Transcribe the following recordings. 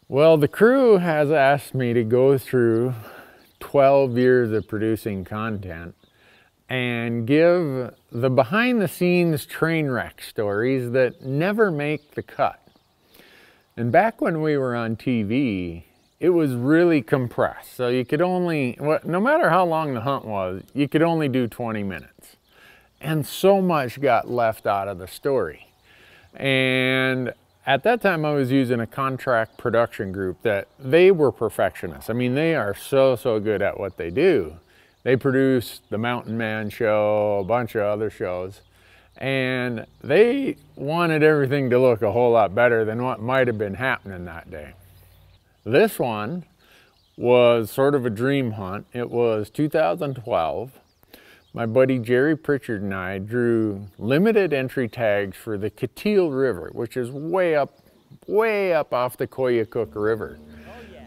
Well, the crew has asked me to go through 12 years of producing content and give the behind the scenes train wreck stories that never make the cut. And back when we were on TV, it was really compressed. So you could only, no matter how long the hunt was, you could only do 20 minutes. And so much got left out of the story. And at that time I was using a contract production group that they were perfectionists. I mean, they are so good at what they do. They produced the Mountain Man show, a bunch of other shows, and they wanted everything to look a whole lot better than what might have been happening that day. This one was sort of a dream hunt. It was 2012. My buddy Jerry Pritchard and I drew limited entry tags for the Kateel River, which is way up off the Koyukuk River,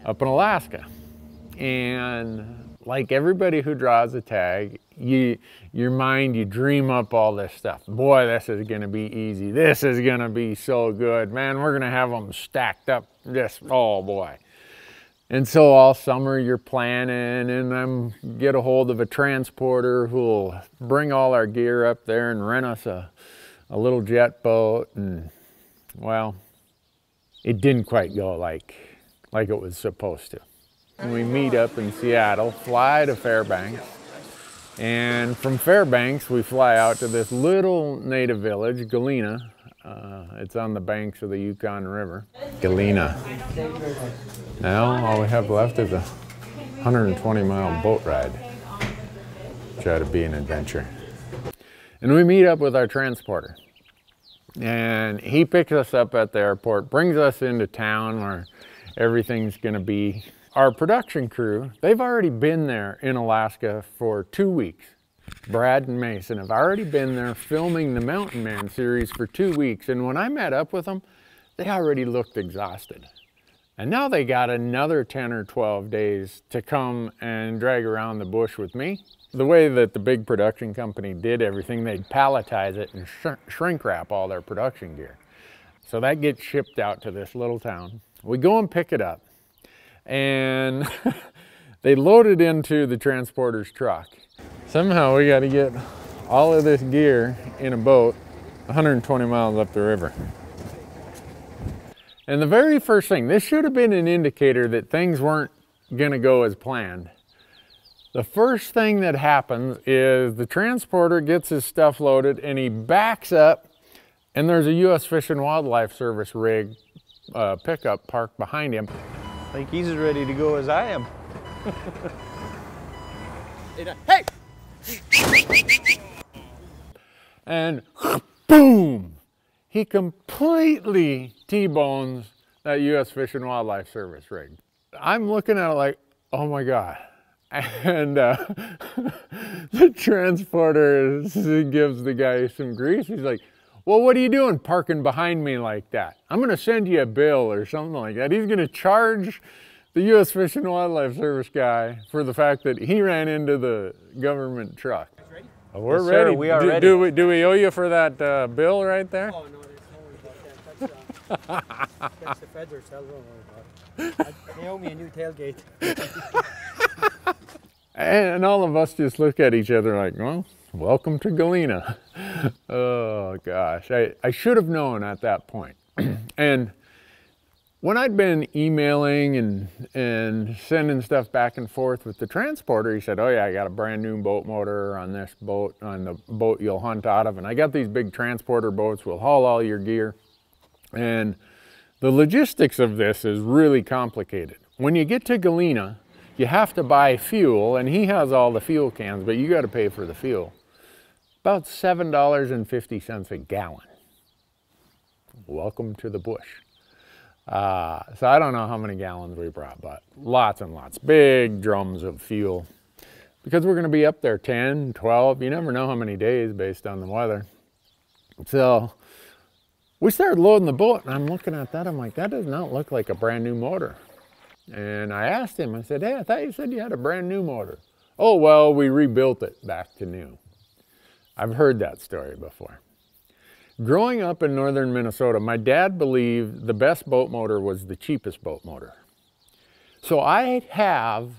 up in Alaska. And like everybody who draws a tag, your mind, you dream up all this stuff. Boy, this is gonna be easy. This is gonna be so good. Man, we're gonna have them stacked up this, oh boy. And so all summer you're planning, and I'm get a hold of a transporter who'll bring all our gear up there and rent us a little jet boat. And well, it didn't quite go like it was supposed to. And we meet up in Seattle, fly to Fairbanks, and from Fairbanks we fly out to this little native village, Galena. It's on the banks of the Yukon River. Galena. Now all we have left is a 120-mile boat ride. Try to be an adventure. And we meet up with our transporter. And he picks us up at the airport, brings us into town where everything's gonna be. Our production crew, they've already been there in Alaska for 2 weeks. Brad and Mason have already been there filming the Mountain Man series for 2 weeks, and when I met up with them, they already looked exhausted. And now they got another 10 or 12 days to come and drag around the bush with me. The way that the big production company did everything, they'd palletize it and shrink wrap all their production gear. So that gets shipped out to this little town. We go and pick it up, and they load it into the transporter's truck. Somehow we got to get all of this gear in a boat 120 miles up the river. And the very first thing, this should have been an indicator that things weren't going to go as planned. The first thing that happens is the transporter gets his stuff loaded and he backs up, and there's a U.S. Fish and Wildlife Service rig pickup parked behind him. I think he's as ready to go as I am. Hey! And boom! He completely T-bones that U.S. Fish and Wildlife Service rig. I'm looking at it like, oh my God. And the transporter gives the guy some grease. He's like, well, what are you doing parking behind me like that? I'm gonna send you a bill or something like that. He's gonna charge the U.S. Fish and Wildlife Service guy for the fact that he ran into the government truck. Oh, we're yes, ready. Sir, we are ready. Do we owe you for that bill right there? Oh, no, there's no worry about that. That's the feds ourselves, don't worry about it. They owe me a new tailgate. And all of us just look at each other like, well, welcome to Galena. Oh gosh, I should have known at that point. And when I'd been emailing and sending stuff back and forth with the transporter, he said, oh yeah, I got a brand new boat motor on this boat, on the boat you'll hunt out of. And I got these big transporter boats, we'll haul all your gear. And the logistics of this is really complicated. When you get to Galena, you have to buy fuel, and he has all the fuel cans, but you got to pay for the fuel. About $7.50 a gallon. Welcome to the bush. So I don't know how many gallons we brought, but lots and lots, big drums of fuel. Because we're gonna be up there 10, 12, you never know how many days based on the weather. So we started loading the boat, and I'm looking at that, I'm like, that does not look like a brand new motor. And I asked him, I said, hey, I thought you said you had a brand new motor. Oh, well, we rebuilt it back to new. I've heard that story before. Growing up in northern Minnesota, my dad believed the best boat motor was the cheapest boat motor. So I have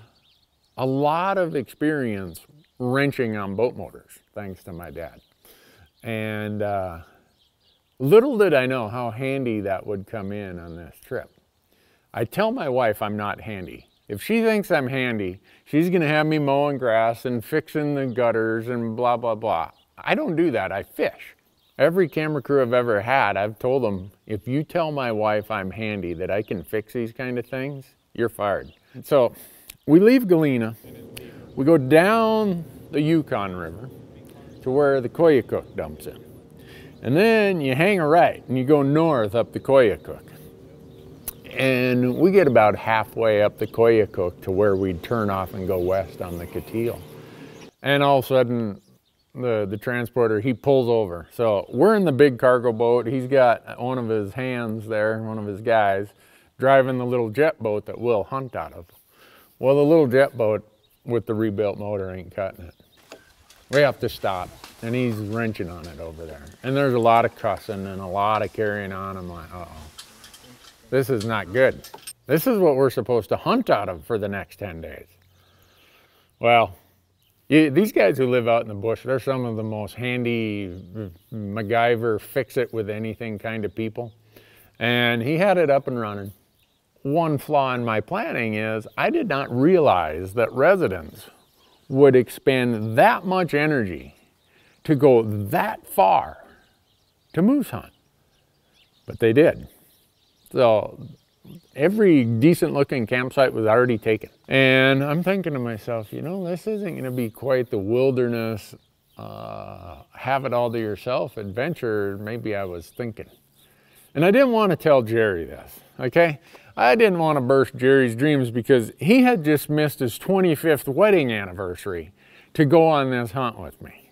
a lot of experience wrenching on boat motors, thanks to my dad. And little did I know how handy that would come in on this trip. I tell my wife I'm not handy. If she thinks I'm handy, she's gonna have me mowing grass and fixing the gutters and blah, blah, blah. I don't do that, I fish. Every camera crew I've ever had, I've told them, if you tell my wife I'm handy, that I can fix these kind of things, you're fired. So we leave Galena, we go down the Yukon River to where the Koyukuk dumps in. And then you hang a right and you go north up the Koyukuk. And we get about halfway up the Koyukuk to where we'd turn off and go west on the Kateel. And all of a sudden, the transporter, he pulls over. So we're in the big cargo boat. He's got one of his hands there, one of his guys, driving the little jet boat that we'll hunt out of. Well, the little jet boat with the rebuilt motor ain't cutting it. We have to stop, and he's wrenching on it over there. And there's a lot of cussing and a lot of carrying on. I'm like, uh-oh. This is not good. This is what we're supposed to hunt out of for the next 10 days. Well, these guys who live out in the bush, they're some of the most handy MacGyver, fix it with anything kind of people. And he had it up and running. One flaw in my planning is I did not realize that residents would expend that much energy to go that far to moose hunt. But they did. So every decent looking campsite was already taken. And I'm thinking to myself, you know, this isn't gonna be quite the wilderness, have it all to yourself adventure maybe I was thinking. And I didn't want to tell Jerry this, okay? I didn't want to burst Jerry's dreams because he had just missed his 25th wedding anniversary to go on this hunt with me.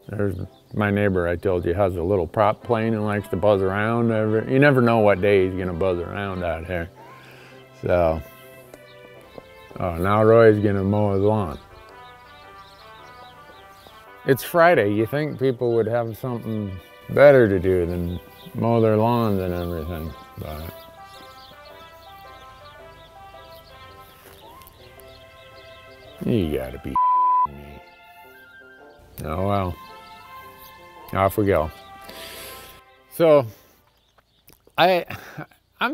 There's my neighbor I told you has a little prop plane and likes to buzz around. You never know what day he's gonna buzz around out here. So, oh, now Roy's gonna mow his lawn. It's Friday, you think people would have something better to do than mow their lawns and everything, but you gotta be me. Oh well. Off we go. So I'm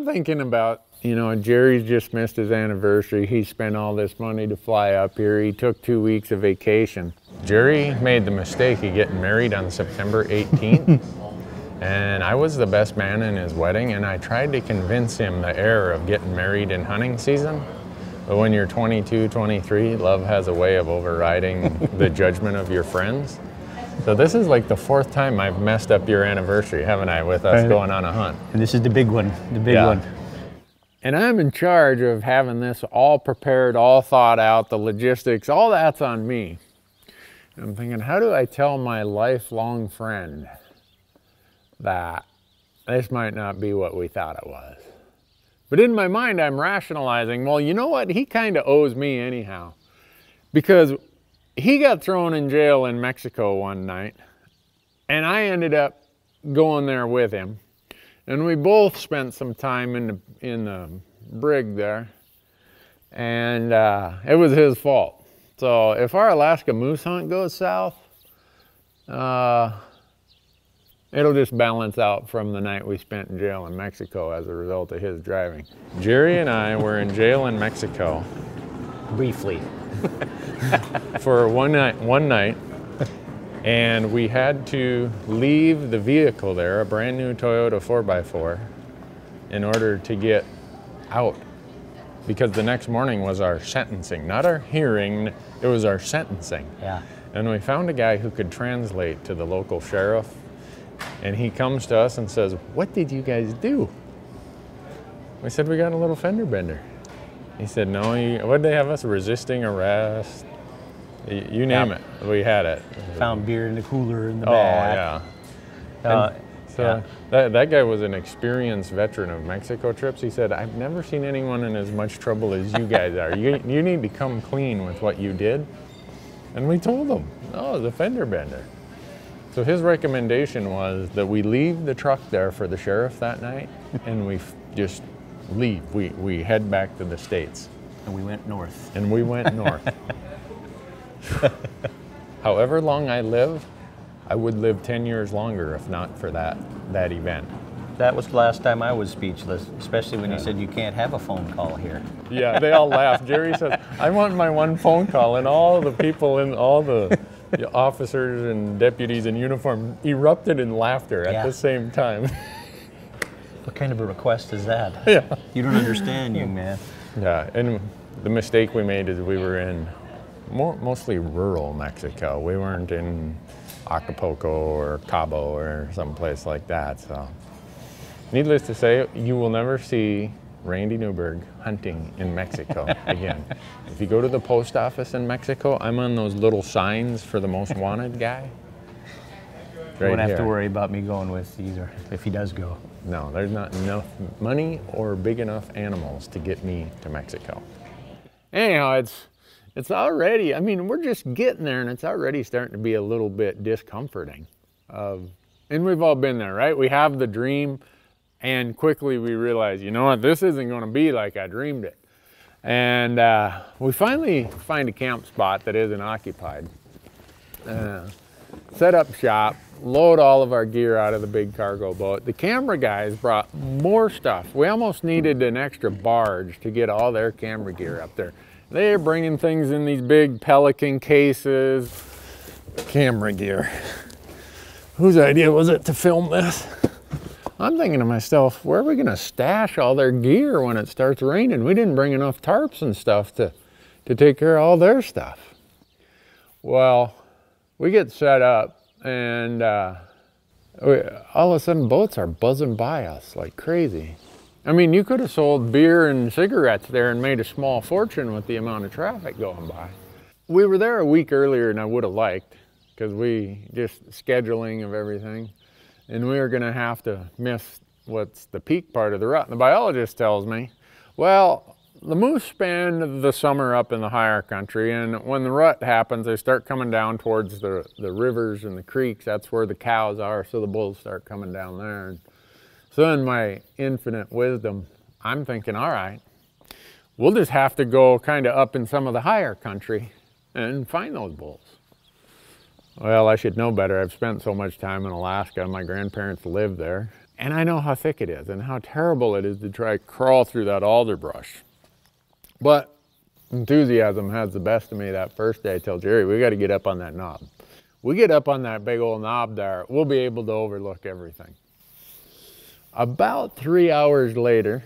thinking about, you know, Jerry's just missed his anniversary. He spent all this money to fly up here. He took 2 weeks of vacation. Jerry made the mistake of getting married on September 18th. And I was the best man in his wedding, and I tried to convince him the error of getting married in hunting season. But when you're 22, 23, love has a way of overriding the judgment of your friends. So this is like the 4th time I've messed up your anniversary, haven't I, with us going on a hunt. And this is the big one, the big one. And I'm in charge of having this all prepared, all thought out, the logistics, all that's on me. And I'm thinking, how do I tell my lifelong friend that this might not be what we thought it was? But in my mind, I'm rationalizing, well, you know what? He kind of owes me anyhow. Because he got thrown in jail in Mexico one night, and I ended up going there with him. And we both spent some time in the brig there, and it was his fault. So if our Alaska moose hunt goes south, it'll just balance out from the night we spent in jail in Mexico as a result of his driving. Jerry and I were in jail in Mexico. Briefly. For one night, and we had to leave the vehicle there, a brand new Toyota 4x4, in order to get out, because the next morning was our sentencing, not our hearing, it was our sentencing. Yeah. And we found a guy who could translate to the local sheriff, and he comes to us and says, "What did you guys do?" We said, "We got a little fender bender." He said, "No, what'd they have us, resisting arrest? You name it, we had it." Found beer in the cooler in the back. Oh, yeah. That guy was an experienced veteran of Mexico trips. He said, "I've never seen anyone in as much trouble as you guys are. You need to come clean with what you did." And we told him, "Oh, the fender bender." So his recommendation was that we leave the truck there for the sheriff that night and we just leave. We head back to the States. And we went north. And we went north. However long I live, I would live 10 years longer if not for that event. That was the last time I was speechless, especially when you said you can't have a phone call here. Yeah, they all laughed. Jerry says, I want my one phone call, and all the people in all the officers and deputies in uniform erupted in laughter at the same time. What kind of a request is that? Yeah. You don't understand, young man. Yeah, and the mistake we made is we were in mostly rural Mexico. We weren't in Acapulco or Cabo or someplace like that. So, needless to say, you will never see Randy Newberg hunting in Mexico again. If you go to the post office in Mexico, I'm on those little signs for the most wanted guy. You won't have to worry about me going with either, if he does go. No, there's not enough money or big enough animals to get me to Mexico. Anyhow, it's already, I mean, we're just getting there and it's already starting to be a little bit discomforting. And we've all been there, right? We have the dream and quickly we realize, you know what, this isn't going to be like I dreamed it. And we finally find a camp spot that isn't occupied. Set up shop, load all of our gear out of the big cargo boat. The camera guys brought more stuff. We almost needed an extra barge to get all their camera gear up there. They're bringing things in these big Pelican cases. Camera gear. Whose idea was it to film this? I'm thinking to myself, where are we gonna stash all their gear when it starts raining? We didn't bring enough tarps and stuff to take care of all their stuff. Well, we get set up and all of a sudden boats are buzzing by us like crazy. I mean, you could have sold beer and cigarettes there and made a small fortune with the amount of traffic going by. We were there a week earlier than I would have liked because we just scheduling of everything. And we were gonna have to miss what's the peak part of the rut. And the biologist tells me, well, the moose spend the summer up in the higher country, and when the rut happens, they start coming down towards the rivers and the creeks. That's where the cows are, so the bulls start coming down there. And so in my infinite wisdom, I'm thinking, all right, we'll just have to go kind of up in some of the higher country and find those bulls. Well, I should know better. I've spent so much time in Alaska. My grandparents live there. And I know how thick it is and how terrible it is to try to crawl through that alder brush. But enthusiasm has the best of me that first day. I tell Jerry, we got to get up on that knob. We get up on that big old knob there, we'll be able to overlook everything. About 3 hours later,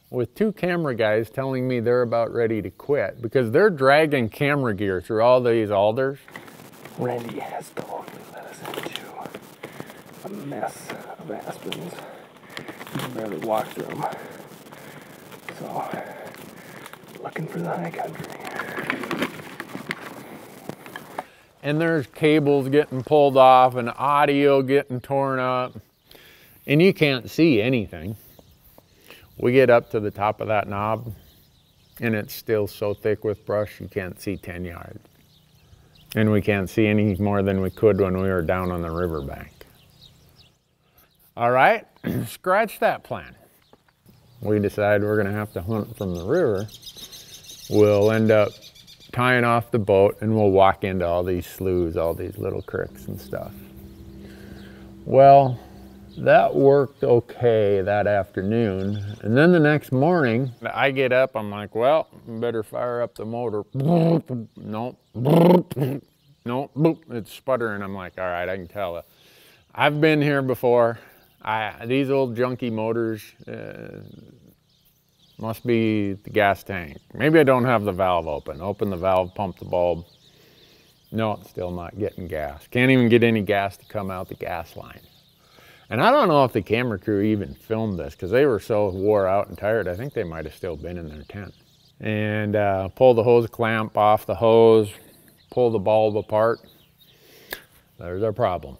with two camera guys telling me they're about ready to quit because they're dragging camera gear through all these alders. Randy has totally led us into a mess of aspens. You can barely walk through them. So, looking for the high country. And there's cables getting pulled off and audio getting torn up. And you can't see anything. We get up to the top of that knob and it's still so thick with brush you can't see 10 yards. And we can't see any more than we could when we were down on the riverbank. All right, scratch that plan. We decide we're gonna have to hunt from the river. We'll end up tying off the boat and we'll walk into all these sloughs, all these little creeks and stuff. Well, that worked okay that afternoon. And then the next morning, I get up, I'm like, well, better fire up the motor. Nope, nope, it's sputtering. I'm like, all right, I can tell it. I've been here before. These old junky motors must be the gas tank. Maybe I don't have the valve open. Open the valve, pump the bulb. No, it's still not getting gas. Can't even get any gas to come out the gas line. And I don't know if the camera crew even filmed this because they were so wore out and tired. I think they might have still been in their tent. And pull the hose clamp off the hose, pull the bulb apart. There's our problem.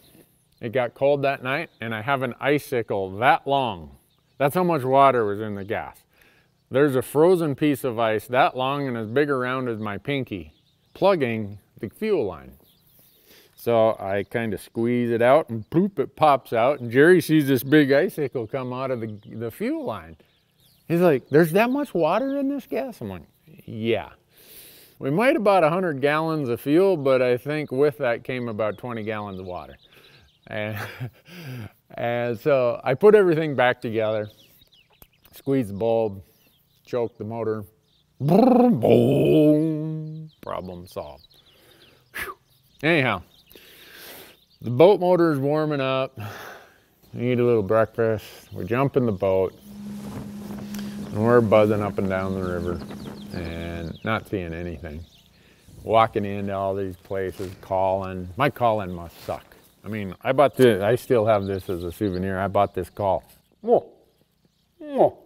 It got cold that night and I have an icicle that long. That's how much water was in the gas. There's a frozen piece of ice that long and as big around as my pinky plugging the fuel line. So I kind of squeeze it out and ploop, it pops out. And Jerry sees this big icicle come out of the fuel line. He's like, there's that much water in this gas? I'm like, yeah. We might have bought 100 gallons of fuel, but I think with that came about 20 gallons of water. And so I put everything back together, squeeze the bulb, choke the motor, boom, problem solved. Whew. Anyhow, the boat motor is warming up. We eat a little breakfast. We jump in the boat, and we're buzzing up and down the river and not seeing anything. Walking into all these places, calling. My calling must suck. I mean, I still have this as a souvenir. I bought this call. Whoa. Whoa.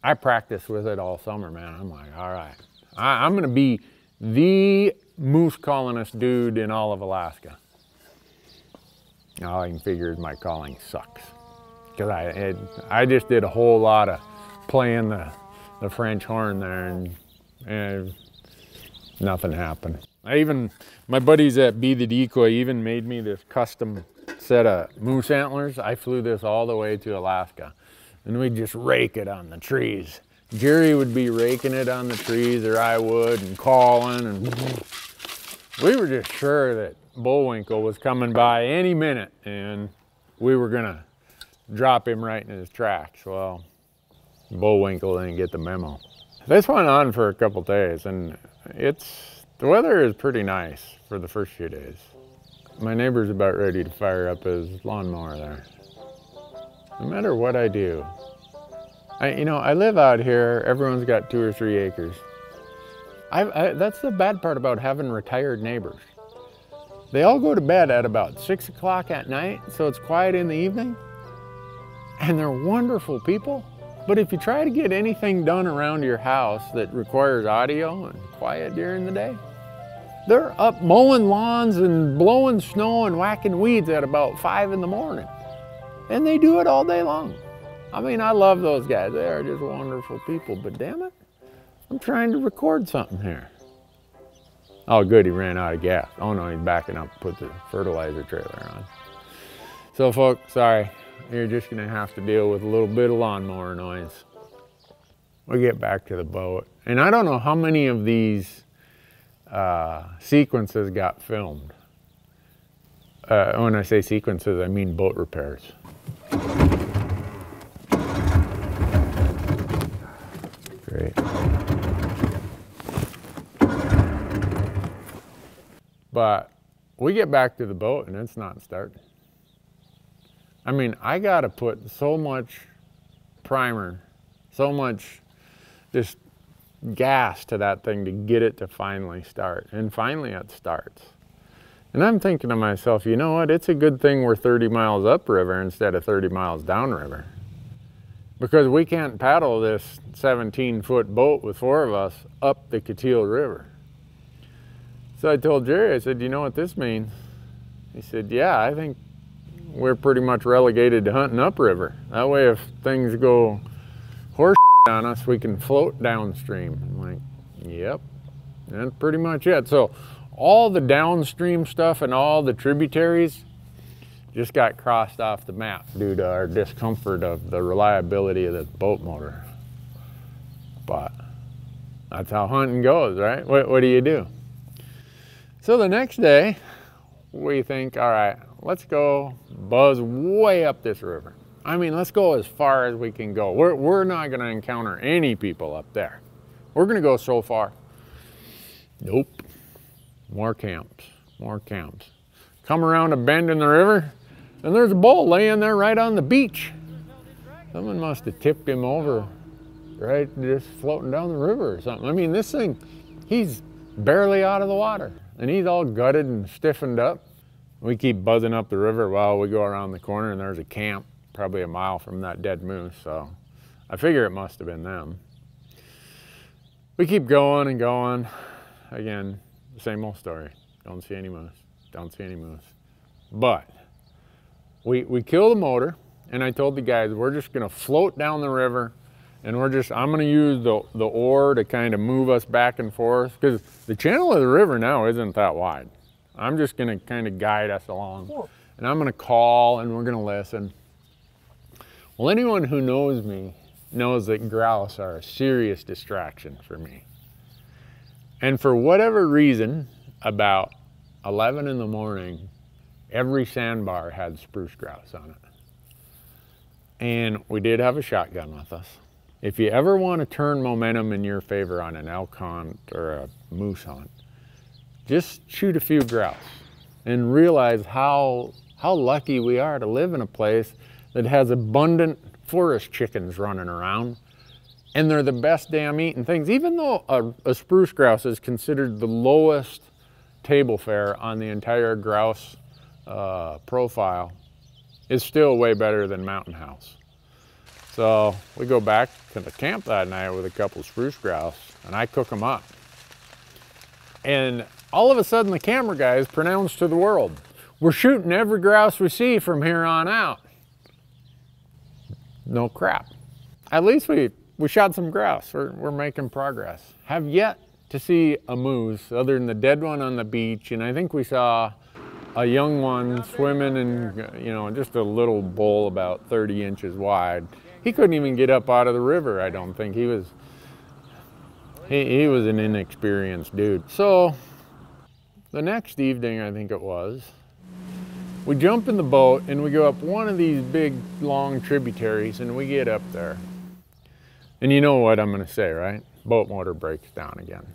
I practiced with it all summer, man. I'm like, all right, I'm gonna be the moose callingest dude in all of Alaska. All I can figure is my calling sucks. Because I just did a whole lot of playing the French horn there, and nothing happened. My buddies at Be The Decoy even made me this custom set of moose antlers. I flew this all the way to Alaska, and we'd just rake it on the trees. Jerry would be raking it on the trees, or I would, and calling, and we were just sure that Bullwinkle was coming by any minute, and we were gonna drop him right in his tracks. Well, Bullwinkle didn't get the memo. This went on for a couple days, and the weather is pretty nice for the first few days. My neighbor's about ready to fire up his lawnmower there. No matter what I do, I live out here, everyone's got 2 or 3 acres. That's the bad part about having retired neighbors. They all go to bed at about 6 o'clock at night, so it's quiet in the evening. And they're wonderful people. But if you try to get anything done around your house that requires audio and quiet during the day, they're up mowing lawns and blowing snow and whacking weeds at about 5 in the morning. And they do it all day long. I mean, I love those guys. They are just wonderful people, but damn it, I'm trying to record something here. Oh, good, he ran out of gas. Oh no, he's backing up to put the fertilizer trailer on. So folks, sorry, you're just gonna have to deal with a little bit of lawnmower noise. We get back to the boat, and I don't know how many of these sequences got filmed. When I say sequences, I mean boat repairs. Great. But we get back to the boat and it's not starting. I mean, I gotta put so much primer, so much just gas to that thing to get it to finally start. And finally it starts. And I'm thinking to myself, you know what? It's a good thing we're 30 miles upriver instead of 30 miles downriver. Because we can't paddle this 17-foot boat with 4 of us up the Kateel River. So I told Jerry, I said, you know what this means? He said, yeah, I think we're pretty much relegated to hunting upriver. That way if things go horse on us, we can float downstream. I'm like, yep, that's pretty much it. So all the downstream stuff and all the tributaries just got crossed off the map due to our discomfort of the reliability of the boat motor. But that's how hunting goes, right? What do you do? So the next day, we think, all right, let's go buzz way up this river. I mean, let's go as far as we can go. We're not gonna encounter any people up there. We're gonna go so far. Nope, more camps, more camps. Come around a bend in the river, and there's a bull laying there right on the beach. Someone must have tipped him over, right, just floating down the river or something. I mean, this thing, he's barely out of the water, and he's all gutted and stiffened up. We keep buzzing up the river while we go around the corner, and there's a camp probably a mile from that dead moose, so I figure it must have been them. We keep going and going. Again, the same old story. Don't see any moose, don't see any moose. But we kill the motor, and I told the guys, we're just gonna float down the river, and I'm gonna use the oar to kind of move us back and forth, because the channel of the river now isn't that wide. I'm just gonna kind of guide us along. And I'm gonna call and we're gonna listen. Well, anyone who knows me knows that grouse are a serious distraction for me. And for whatever reason, about 11 in the morning, every sandbar had spruce grouse on it. And we did have a shotgun with us. If you ever want to turn momentum in your favor on an elk hunt or a moose hunt, just shoot a few grouse and realize how lucky we are to live in a place that has abundant forest chickens running around. And they're the best damn eating things. Even though a spruce grouse is considered the lowest table fare on the entire grouse profile, is still way better than mountain house. So we go back to the camp that night with a couple of spruce grouse and I cook them up. And all of a sudden the camera guys pronounced to the world, we're shooting every grouse we see from here on out. No crap. At least we shot some grouse. We're making progress. Have yet to see a moose other than the dead one on the beach, and I think we saw a young one swimming in, you know, just a little bowl about 30 inches wide. He couldn't even get up out of the river, I don't think. He was an inexperienced dude. So the next evening, I think it was, we jump in the boat and we go up one of these big long tributaries and we get up there. And you know what I'm gonna say, right? Boat motor breaks down again.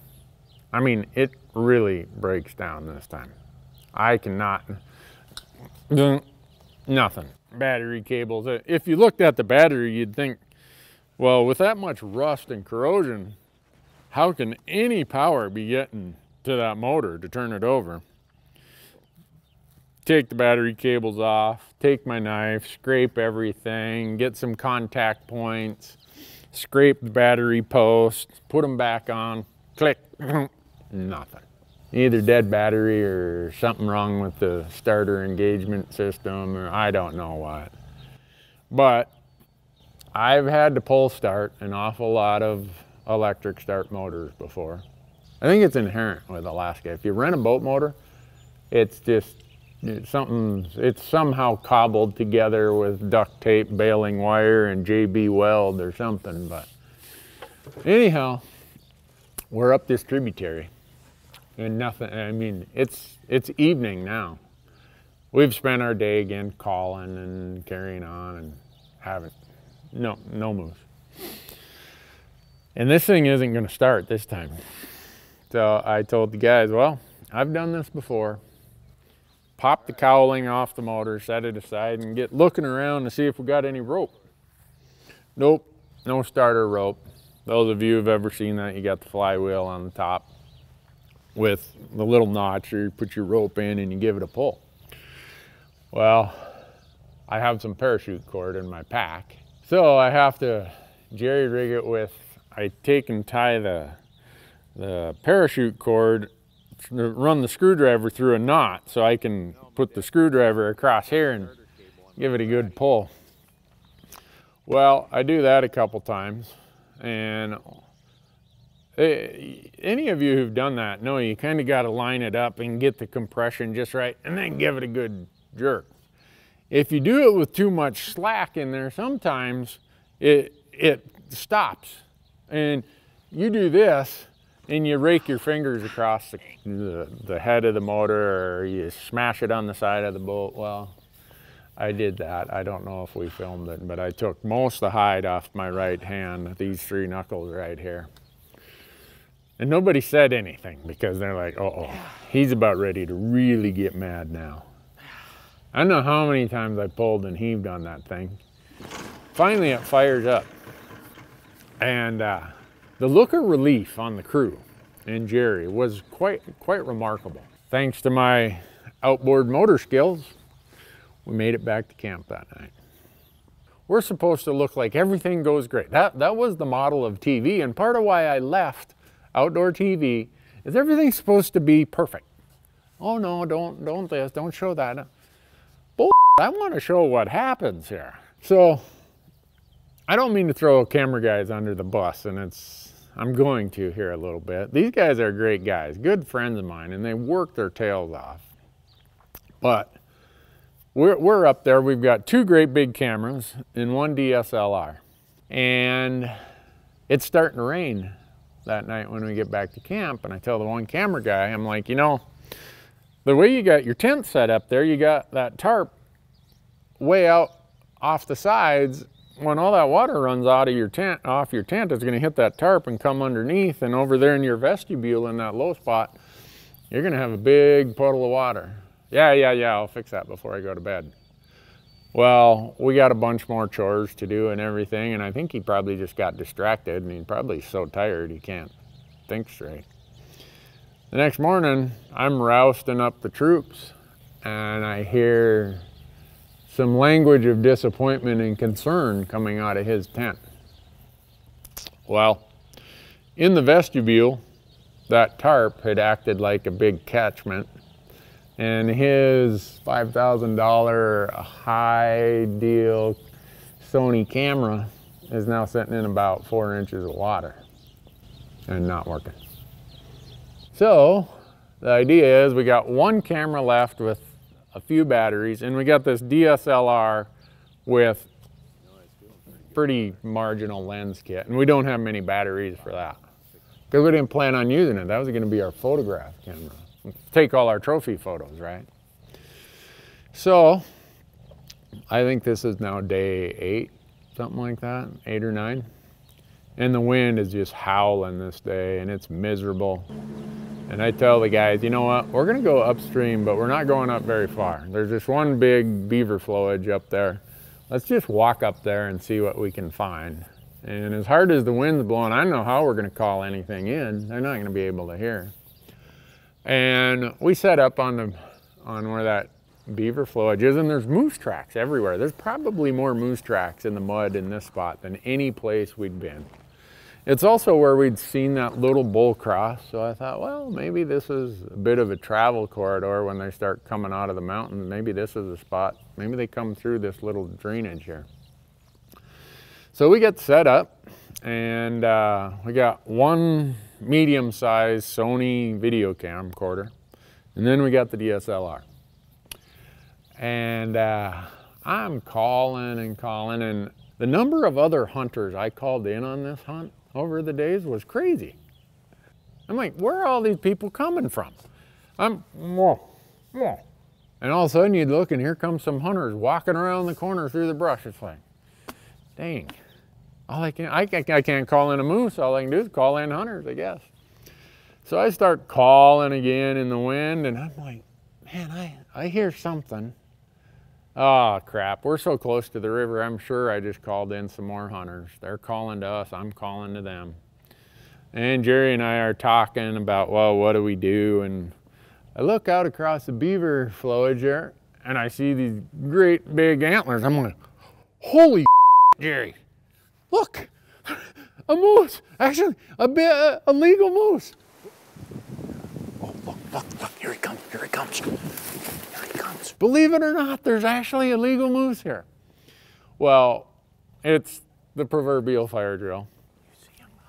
I mean, it really breaks down this time. I cannot, nothing. Battery cables. If you looked at the battery, you'd think, well, with that much rust and corrosion, how can any power be getting to that motor to turn it over? Take the battery cables off, take my knife, scrape everything, get some contact points, scrape the battery post, put them back on, click, nothing. Either dead battery or something wrong with the starter engagement system, or I don't know what. But I've had to pull start an awful lot of electric start motors before. I think it's inherent with Alaska. If you rent a boat motor, it's just it's somehow cobbled together with duct tape, baling wire, and JB Weld or something. But anyhow, we're up this tributary. And nothing, I mean, it's evening now. We've spent our day again calling and carrying on and haven't, no moose. And this thing isn't gonna start this time. So I told the guys, well, I've done this before. Pop the cowling off the motor, set it aside and get looking around to see if we got any rope. Nope, no starter rope. Those of you who've ever seen that, you got the flywheel on the top with the little notch, or you put your rope in and you give it a pull. Well, I have some parachute cord in my pack, so I have to jerry rig it with, I take and tie the parachute cord, run the screwdriver through a knot so I can put the screwdriver across here and give it a good pull. Well, I do that a couple times, and any of you who've done that know you kind of got to line it up and get the compression just right and then give it a good jerk. If you do it with too much slack in there, sometimes it stops. And you do this and you rake your fingers across the head of the motor, or you smash it on the side of the boat. Well, I did that. I don't know if we filmed it, but I took most of the hide off my right hand, these 3 knuckles right here. And nobody said anything because they're like, uh-oh, he's about ready to really get mad now. I don't know how many times I pulled and heaved on that thing. Finally, it fires up. And the look of relief on the crew and Jerry was quite remarkable. Thanks to my outboard motor skills, we made it back to camp that night. We're supposed to look like everything goes great. That was the model of TV, and part of why I left outdoor TV is everything's supposed to be perfect. Oh no, don't this, don't show that. Bull, I want to show what happens here. So I don't mean to throw camera guys under the bus, and I'm going to here a little bit. These guys are great guys, good friends of mine, and they work their tails off. But we're up there. We've got 2 great big cameras and 1 DSLR. And it's starting to rain that night when we get back to camp. And I tell the one camera guy, I'm like, you know, the way you got your tent set up there, you got that tarp way out off the sides. When all that water runs out of your tent, off your tent, it's going to hit that tarp and come underneath, and over there in your vestibule in that low spot, you're going to have a big puddle of water. Yeah, I'll fix that before I go to bed. Well, we got a bunch more chores to do and everything, and I think he probably just got distracted, and he's probably so tired he can't think straight. The next morning, I'm rousting up the troops, and I hear some language of disappointment and concern coming out of his tent. Well, in the vestibule, that tarp had acted like a big catchment, and his $5,000 high deal Sony camera is now sitting in about 4 inches of water and not working. So the idea is we got 1 camera left with a few batteries, and we got this DSLR with pretty marginal lens kit, and we don't have many batteries for that because we didn't plan on using it. That was going to be our photograph camera. Take all our trophy photos, right? So I think this is now day 8, something like that, 8 or 9. And the wind is just howling this day, and it's miserable. And I tell the guys, you know what, we're gonna go upstream, but we're not going up very far. There's this one big beaver flowage up there. Let's just walk up there and see what we can find. And as hard as the wind's blowing, I don't know how we're gonna call anything in. They're not gonna be able to hear. And we set up on where that beaver flowage is, and there's moose tracks everywhere. There's probably more moose tracks in the mud in this spot than any place we'd been. It's also where we'd seen that little bull cross, so I thought, well, maybe this is a bit of a travel corridor when they start coming out of the mountain. Maybe this is a spot. Maybe they come through this little drainage here. So we get set up, and we got 1 medium-sized Sony video camcorder, and then we got the DSLR. And I'm calling, and the number of other hunters I called in on this hunt over the days was crazy. I'm like, where are all these people coming from? And all of a sudden you'd look, and here comes some hunters walking around the corner through the brush. It's like, dang, I can't call in a moose. All I can do is call in hunters, I guess. So I start calling again in the wind, and I'm like, man, I hear something. Oh crap, we're so close to the river, I'm sure I just called in some more hunters. They're calling to us, I'm calling to them. And Jerry and I are talking about, well, what do we do? And I look out across the beaver flowage there, and I see these great big antlers. I'm like, holy Jerry, look, a moose, actually a legal moose. Oh, look, here he comes, here he comes. Believe it or not, there's actually a legal moose here. Well, it's the proverbial fire drill.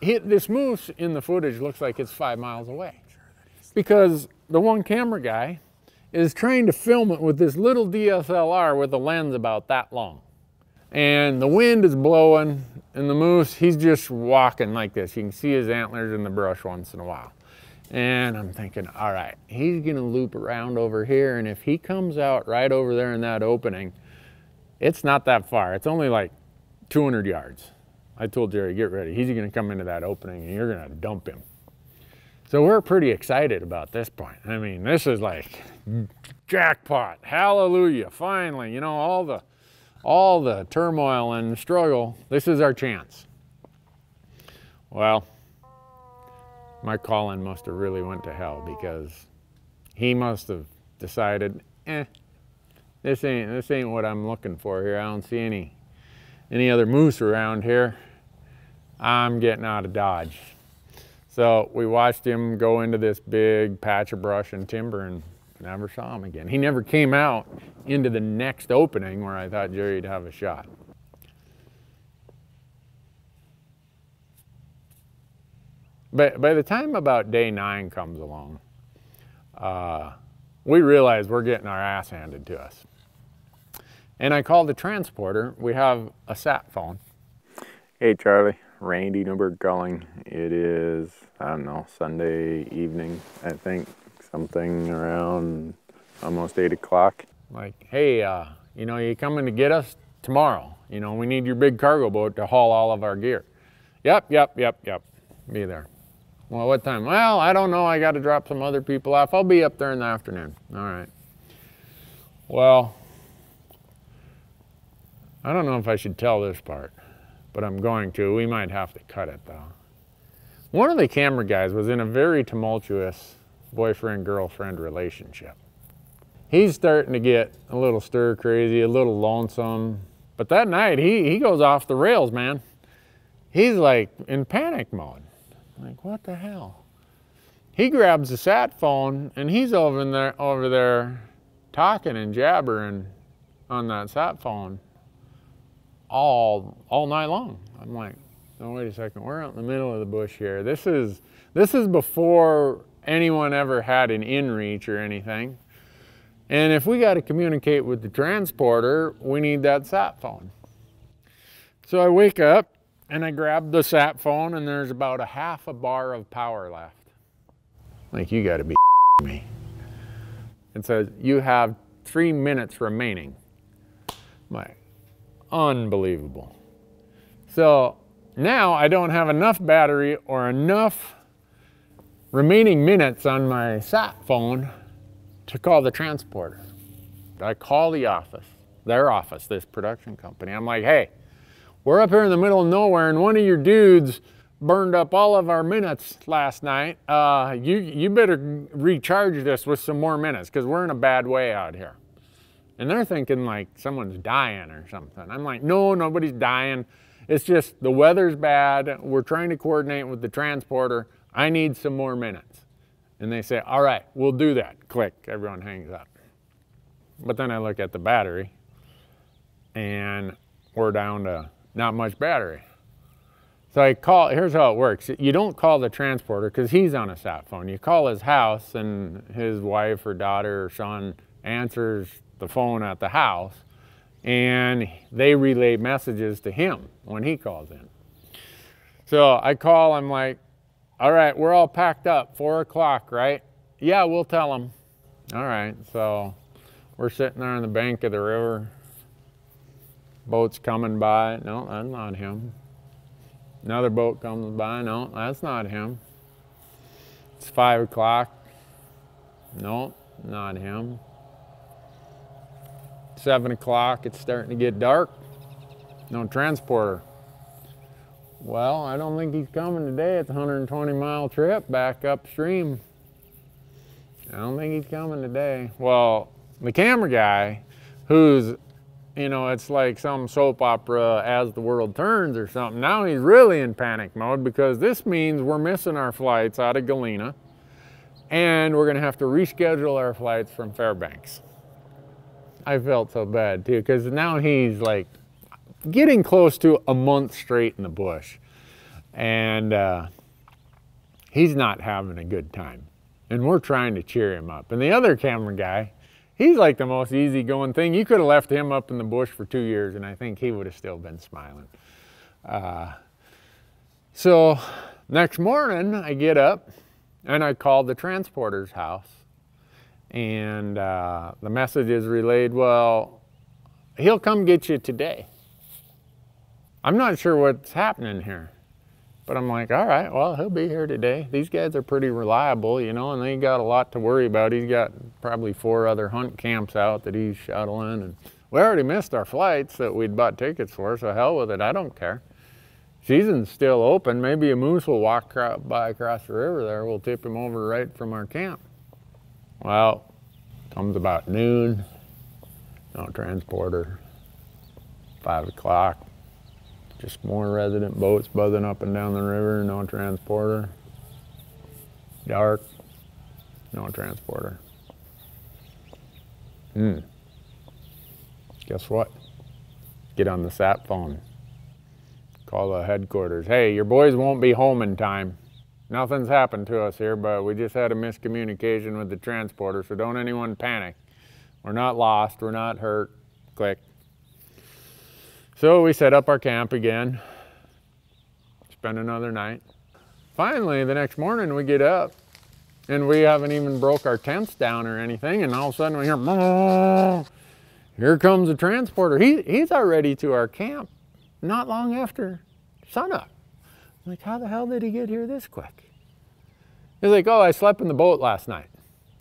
This moose in the footage looks like it's 5 miles away because the one camera guy is trying to film it with this little DSLR with a lens about that long. And the wind is blowing, and the moose, he's just walking like this. You can see his antlers in the brush once in a while. And I'm thinking, all right, he's gonna loop around over here, and if he comes out right over there in that opening, it's not that far. It's only like 200 yards. I told Jerry, get ready. He's gonna come into that opening, and you're gonna dump him. So we're pretty excited about this point. I mean, this is like jackpot, hallelujah, finally, you know, all the turmoil and struggle, this is our chance. Well, my calling must have really went to hell because he must have decided, this ain't what I'm looking for here. I don't see any other moose around here. I'm getting out of Dodge. So we watched him go into this big patch of brush and timber and never saw him again. He never came out into the next opening where I thought Jerry'd have a shot. But by the time about day 9 comes along, we realize we're getting our ass handed to us. And I called the transporter. We have a sat phone. Hey Charlie, Randy Newberg calling. It is, I don't know, Sunday evening, I think, something around almost 8 o'clock. Like, hey, you know, you coming to get us tomorrow? You know, we need your big cargo boat to haul all of our gear. Yep. Be there. Well, what time? Well, I don't know. I got to drop some other people off. I'll be up there in the afternoon. All right. Well, I don't know if I should tell this part, but I'm going to. We might have to cut it though. One of the camera guys was in a very tumultuous boyfriend-girlfriend relationship. He's starting to get a little stir crazy, a little lonesome. But that night, he goes off the rails, man. He's like in panic mode. Like, what the hell? He grabs the sat phone and he's over there talking and jabbering on that sat phone all night long. I'm like, no, wait a second, we're out in the middle of the bush here. This is before anyone ever had an inReach or anything. And if we got to communicate with the transporter, we need that sat phone. So I wake up and I grab the sat phone and there's about a half a bar of power left. Like, you got to be me. It says, you have 3 minutes remaining. Like, unbelievable. So now I don't have enough battery or enough remaining minutes on my sat phone to call the transporter. I call the office, their office, this production company. I'm like, hey, we're up here in the middle of nowhere and one of your dudes burned up all of our minutes last night. You better recharge this with some more minutes because we're in a bad way out here. And they're thinking like someone's dying or something. I'm like, no, nobody's dying. It's just the weather's bad. We're trying to coordinate with the transporter. I need some more minutes. And they say, all right, we'll do that. Click, everyone hangs up. But then I look at the battery and we're down to not much battery. So I call, here's how it works. You don't call the transporter because he's on a sat phone. You call his house and his wife or daughter or son answers the phone at the house and they relay messages to him when he calls in. So I call, I'm like, all right, we're all packed up, 4 o'clock, right? Yeah, we'll tell them. All right, so we're sitting there on the bank of the river. Boat's coming by. No, that's not him. Another boat comes by. No, that's not him. It's 5 o'clock. No, not him. 7 o'clock, it's starting to get dark. No transporter. Well, I don't think he's coming today. It's a 120-mile trip back upstream. I don't think he's coming today. Well, the camera guy, who's, you know, it's like some soap opera, As the World Turns or something. Now he's really in panic mode because this means we're missing our flights out of Galena and we're going to have to reschedule our flights from Fairbanks. I felt so bad too because now he's like getting close to a month straight in the bush and he's not having a good time and we're trying to cheer him up. And the other camera guy, he's like the most easygoing thing. You could have left him up in the bush for 2 years and I think he would have still been smiling. So next morning I get up and I call the transporter's house and the message is relayed, well, he'll come get you today. I'm not sure what's happening here, but I'm like, all right, well, he'll be here today. These guys are pretty reliable, you know, and they got a lot to worry about. He's got probably 4 other hunt camps out that he's shuttling, and we already missed our flights that we'd bought tickets for, so hell with it, I don't care. Season's still open. Maybe a moose will walk by across the river there. We'll tip him over right from our camp. Well, comes about noon, no transporter, 5 o'clock. Just more resident boats buzzing up and down the river, no transporter. Dark, no transporter. Guess what? Get on the sat phone. Call the headquarters. Hey, your boys won't be home in time. Nothing's happened to us here, but we just had a miscommunication with the transporter, so don't anyone panic. We're not lost, we're not hurt. Click. So we set up our camp again, spend another night. Finally, the next morning we get up, and we haven't even broke our tents down or anything, and all of a sudden we hear, here comes the transporter. He's already to our camp not long after sunup. I'm like, how the hell did he get here this quick? He's like, oh, I slept in the boat last night.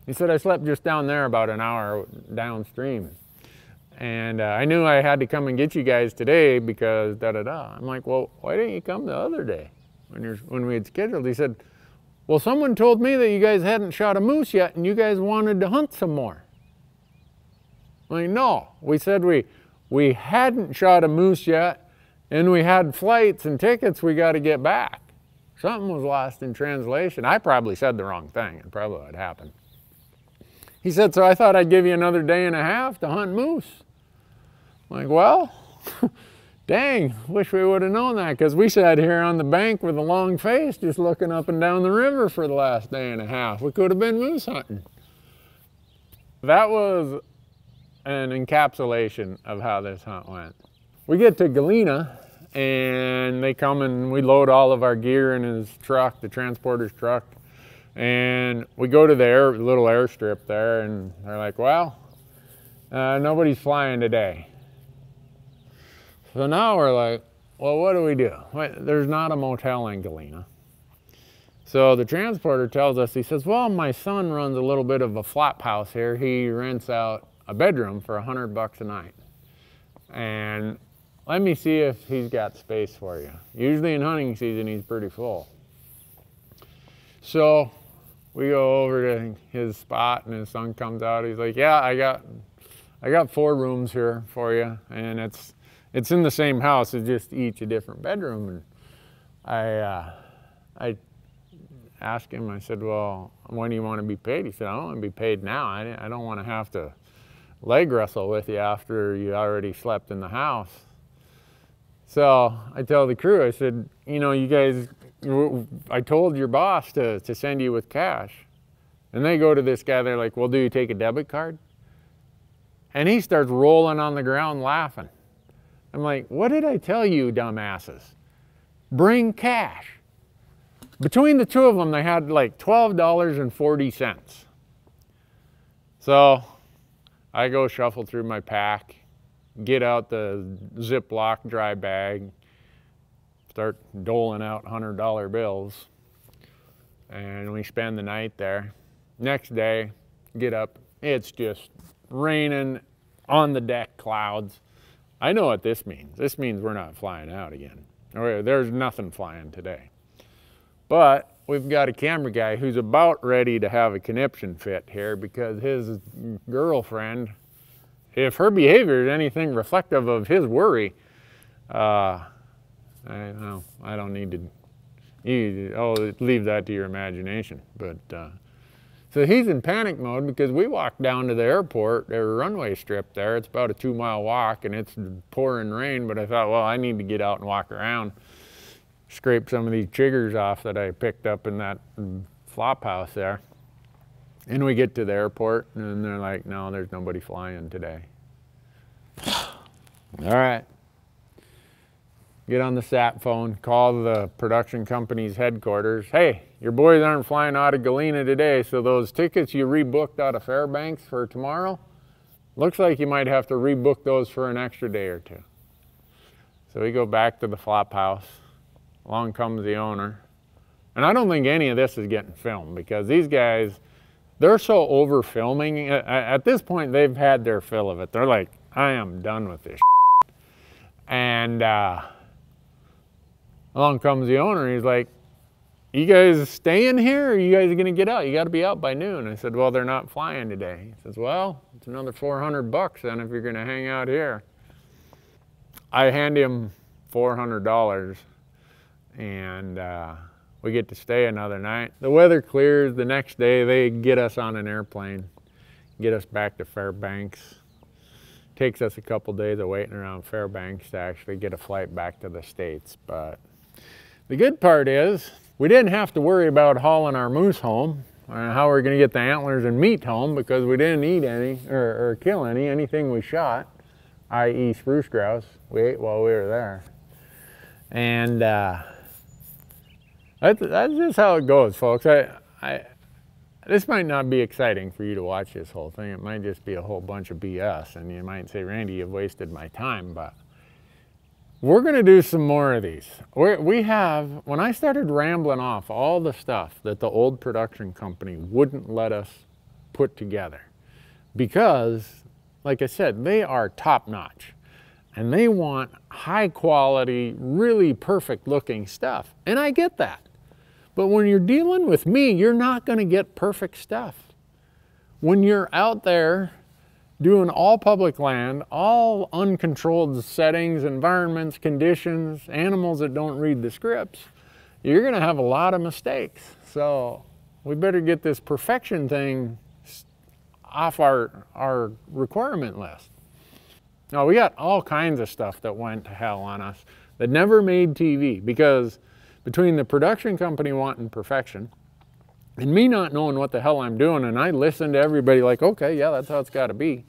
He said, I slept just down there about an hour downstream. And I knew I had to come and get you guys today because da-da-da. I'm like, well, why didn't you come the other day when we had scheduled? He said, well, someone told me that you guys hadn't shot a moose yet and you guys wanted to hunt some more. I'm like, no, we said we hadn't shot a moose yet and we had flights and tickets we got to get back. Something was lost in translation. I probably said the wrong thing. It probably would happen. He said, so I thought I'd give you another day and a half to hunt moose. I'm like, well, dang, wish we would have known that, because we sat here on the bank with a long face just looking up and down the river for the last day and a half. We could have been moose hunting. That was an encapsulation of how this hunt went. We get to Galena, and they come and we load all of our gear in his truck, the transporter's truck, and we go to the little airstrip there, and they're like, well, nobody's flying today. So now we're like, well, what do we do? There's not a motel in Galena. So the transporter tells us, he says, well, my son runs a little bit of a flop house here. He rents out a bedroom for $100 a night. And let me see if he's got space for you. Usually in hunting season, he's pretty full. So we go over to his spot, and his son comes out. He's like, yeah, I got 4 rooms here for you, and it's in the same house. It's just each a different bedroom. And I asked him, I said, well, when do you want to be paid? He said, I don't want to be paid now. I don't want to have to leg wrestle with you after you already slept in the house. So I tell the crew, I said, you know, you guys, I told your boss to send you with cash. And they go to this guy, they're like, well, do you take a debit card? And he starts rolling on the ground laughing. I'm like, what did I tell you, dumbasses? Bring cash. Between the two of them, they had like $12.40. So I go shuffle through my pack, get out the Ziploc dry bag, start doling out $100 bills, and we spend the night there. Next day, get up, it's just raining, on the deck clouds. I know what this means. This means we're not flying out again. There's nothing flying today. But we've got a camera guy who's about ready to have a conniption fit here because his girlfriend, if her behavior is anything reflective of his worry, I don't need to, I'll leave that to your imagination. But so he's in panic mode because we walked down to the airport, their runway strip there. It's about a 2-mile walk and it's pouring rain, but I thought, well, I need to get out and walk around, scrape some of these chiggers off that I picked up in that flop house there. And we get to the airport and they're like, no, there's nobody flying today. All right. Get on the sat phone, call the production company's headquarters. Hey, your boys aren't flying out of Galena today, so those tickets you rebooked out of Fairbanks for tomorrow, looks like you might have to rebook those for an extra day or 2. So we go back to the flop house. Along comes the owner. And I don't think any of this is getting filmed because these guys, they're so over filming. At this point, they've had their fill of it. They're like, I am done with this shit. And along comes the owner. He's like, you guys staying here or you guys are going to get out? You got to be out by noon. I said, well, they're not flying today. He says, well, it's another $400 then if you're going to hang out here. I hand him $400 and we get to stay another night. The weather clears. The next day they get us on an airplane, get us back to Fairbanks. Takes us a couple days of waiting around Fairbanks to actually get a flight back to the States. But the good part is We didn't have to worry about hauling our moose home, or how we're going to get the antlers and meat home, because we didn't eat any or kill anything we shot, i.e. spruce grouse. We ate while we were there. And that's just how it goes, folks. This might not be exciting for you to watch this whole thing. It might just be a whole bunch of BS, and you might say, Randy, you've wasted my time, but we're going to do some more of these. When I started rambling off all the stuff that the old production company wouldn't let us put together, because, like I said, they are top-notch, and they want high-quality, really perfect-looking stuff, and I get that. But when you're dealing with me, you're not going to get perfect stuff. When you're out there doing all public land, all uncontrolled settings, environments, conditions, animals that don't read the scripts, you're going to have a lot of mistakes. So we better get this perfection thing off our requirement list. Now, we got all kinds of stuff that went to hell on us that never made TV, because between the production company wanting perfection and me not knowing what the hell I'm doing, and I listen to everybody like, okay, yeah, that's how it's got to be.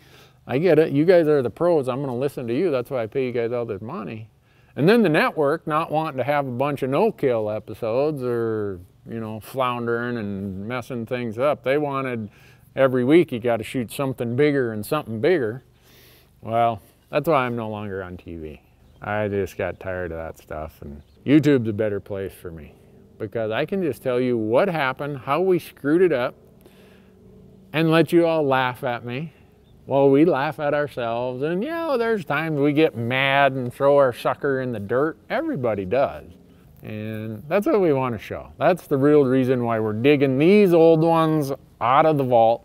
I get it. You guys are the pros. I'm going to listen to you. That's why I pay you guys all this money. And then the network not wanting to have a bunch of no-kill episodes, or, you know, floundering and messing things up. They wanted every week you got to shoot something bigger and something bigger. Well, that's why I'm no longer on TV. I just got tired of that stuff, and YouTube's a better place for me, because I can just tell you what happened, how we screwed it up, and let you all laugh at me while we laugh at ourselves. And, you know, there's times we get mad and throw our sucker in the dirt. Everybody does. And that's what we want to show. That's the real reason why we're digging these old ones out of the vault.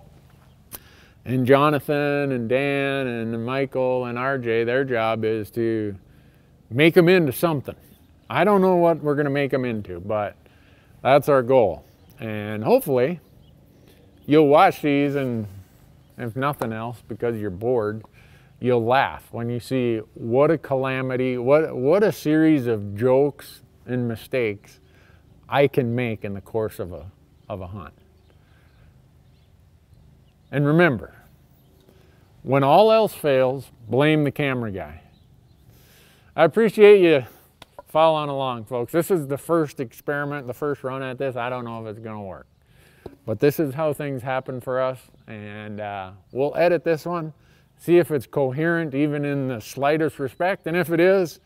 And Jonathan and Dan and Michael and RJ, their job is to make them into something. I don't know what we're going to make them into, but that's our goal. And hopefully you'll watch these, and if nothing else, because you're bored, you'll laugh when you see what a calamity, what a series of jokes and mistakes I can make in the course of a hunt. And remember, when all else fails, blame the camera guy. I appreciate you following along, folks. This is the first experiment, the first run at this. I don't know if it's going to work, but this is how things happen for us. And we'll edit this one, see if it's coherent even in the slightest respect. And if it is,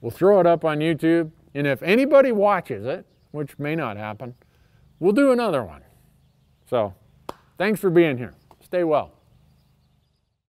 we'll throw it up on YouTube. And if anybody watches it, which may not happen, we'll do another one. So thanks for being here. Stay well.